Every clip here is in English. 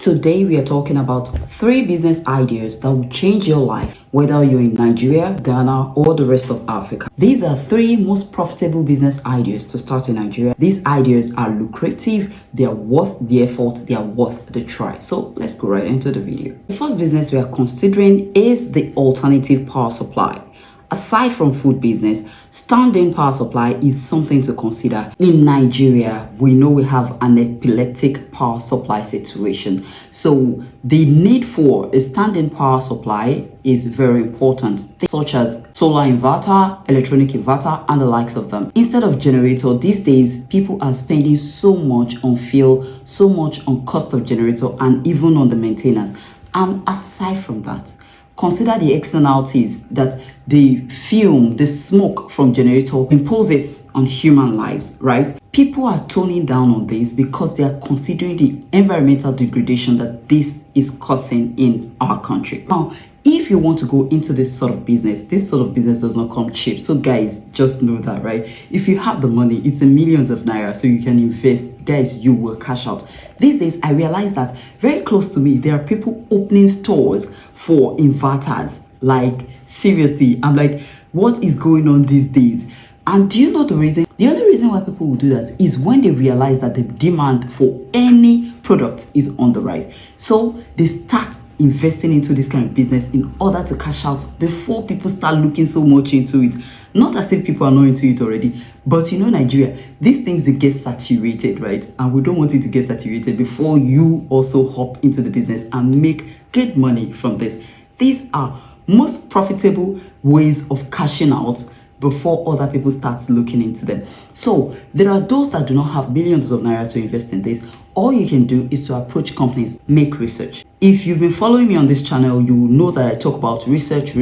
Today we are talking about 3 business ideas that will change your life, whether you're in Nigeria, Ghana, or the rest of Africa. These are 3 most profitable business ideas to start in Nigeria. These ideas are lucrative, they are worth the effort, they are worth the try. So let's go right into the video. The first business we are considering is the alternative power supply. Aside from food business, standing power supply is something to consider. In Nigeria, we know we have an epileptic power supply situation. So the need for a standing power supply is very important. Things such as solar inverter, electronic inverter, and the likes of them. Instead of generator, these days, people are spending so much on fuel, so much on cost of generator, and even on the maintenance. And aside from that, consider the externalities that the fume, the smoke from generator imposes on human lives, right? People are toning down on this because they are considering the environmental degradation that this is causing in our country. Now, if you want to go into this sort of business does not come cheap. So guys, just know that, right? If you have the money, it's in millions of naira, so you can invest. Guys, you will cash out. These days, I realize that very close to me, there are people opening stores for inverters. Like, seriously, I'm like, what is going on these days? And do you know the reason? The only reason why people will do that is when they realize that the demand for any product is on the rise. So they start investing into this kind of business in order to cash out before people start looking so much into it. Not as if people are not into it already, but you know, Nigeria, these things will get saturated, right? And we don't want it to get saturated before you also hop into the business and make good money from this. These are most profitable ways of cashing out before other people start looking into them. So there are those that do not have millions of naira to invest in this. All you can do is to approach companies, make research. If you've been following me on this channel, you will know that I talk about research.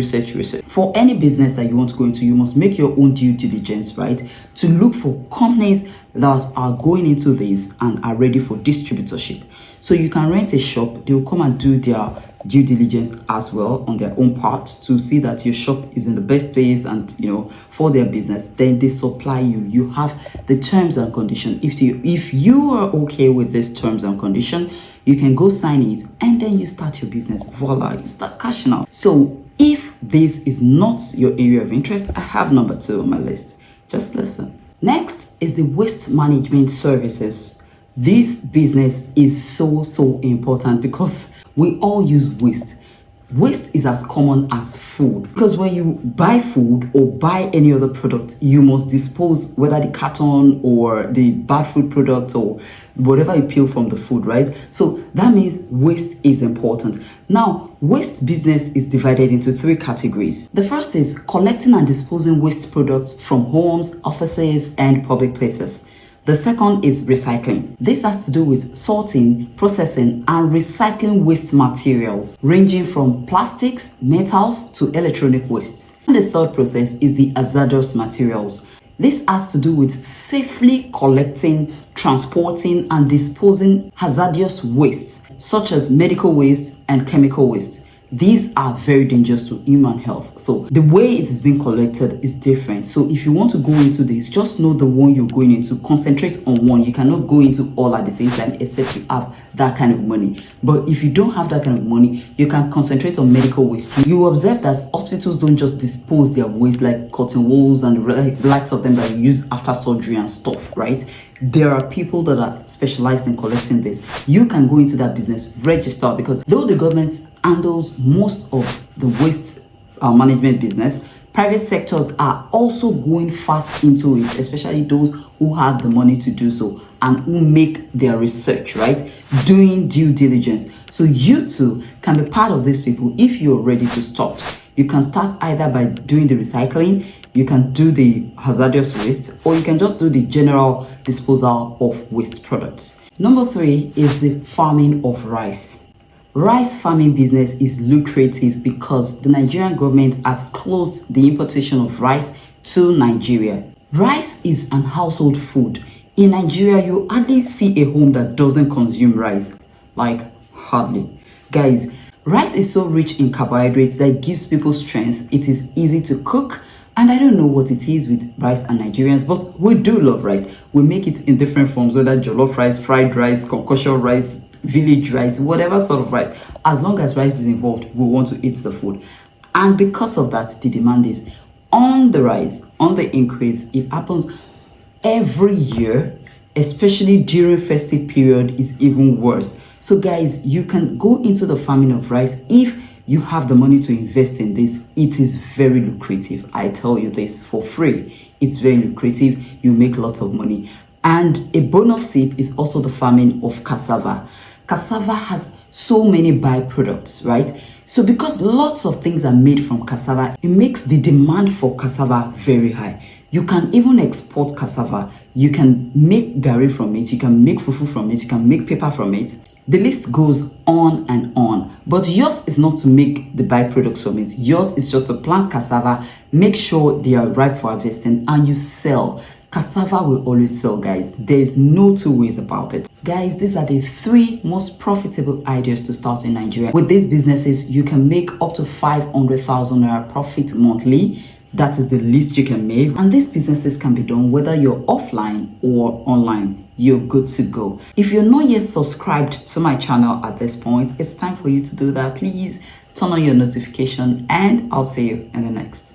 For any business that you want to go into, you must make your own due diligence, right? To look for companies that are going into this and are ready for distributorship. So you can rent a shop, they'll come and do their due diligence as well on their own part to see that your shop is in the best place and, you know, for their business. Then they supply you have the terms and condition. If you are okay with this terms and condition, you can go sign it and then you start your business. Voila, you start cashing out. So if this is not your area of interest, I have number 2 on my list. Just listen. Next is the waste management services. This business is so important because we all use waste. Waste is as common as food, because when you buy food or buy any other product, you must dispose whether the carton or the bad food product or whatever you peel from the food, right? So that means waste is important. Now, waste business is divided into 3 categories. The first is collecting and disposing waste products from homes, offices, and public places. The second is recycling. This has to do with sorting, processing, and recycling waste materials, ranging from plastics, metals, to electronic wastes. And the third process is the hazardous materials. This has to do with safely collecting, transporting, and disposing hazardous wastes, such as medical waste and chemical waste. These are very dangerous to human health. So the way it is being collected is different. So if you want to go into this, just know the one you're going into. Concentrate on one. You cannot go into all at the same time except you have that kind of money. But if you don't have that kind of money, you can concentrate on medical waste. You observe that hospitals don't just dispose their waste like cotton wools and the likes of them that you use after surgery and stuff, right? There are people that are specialized in collecting this. You can go into that business, register, because though the government handles most of the waste management business, private sectors are also going fast into it, especially those who have the money to do so and who make their research, right? Doing due diligence. So you too can be part of these people if you're ready to start. You can start either by doing the recycling, you can do the hazardous waste, or you can just do the general disposal of waste products. Number 3 is the farming of rice. Rice farming business is lucrative because the Nigerian government has closed the importation of rice to Nigeria. Rice is an household food. In Nigeria, you hardly see a home that doesn't consume rice. Like, hardly. Guys, rice is so rich in carbohydrates that it gives people strength. It is easy to cook. And I don't know what it is with rice and Nigerians, but we do love rice. We make it in different forms, whether jollof rice, fried rice, concoction rice, village rice, whatever sort of rice. As long as rice is involved, we want to eat the food. And because of that, the demand is on the rise, on the increase. It happens every year, especially during festive period. It's even worse. So guys, you can go into the farming of rice if you have the money to invest in this. It is very lucrative. I tell you this for free. It's very lucrative. You make lots of money. And a bonus tip is also the farming of cassava. Cassava has so many byproducts, right? So because lots of things are made from cassava, it makes the demand for cassava very high. You can even export cassava. You can make garri from it. You can make fufu from it. You can make paper from it. The list goes on and on. But yours is not to make the byproducts from it. Yours is just to plant cassava, make sure they are ripe for harvesting, and you sell. Cassava will always sell, guys. There's no two ways about it. Guys, these are the 3 most profitable ideas to start in Nigeria. With these businesses, you can make up to 500,000 naira profit monthly. That is the least you can make. And these businesses can be done whether you're offline or online. You're good to go. If you're not yet subscribed to my channel at this point, it's time for you to do that. Please turn on your notification, and I'll see you in the next.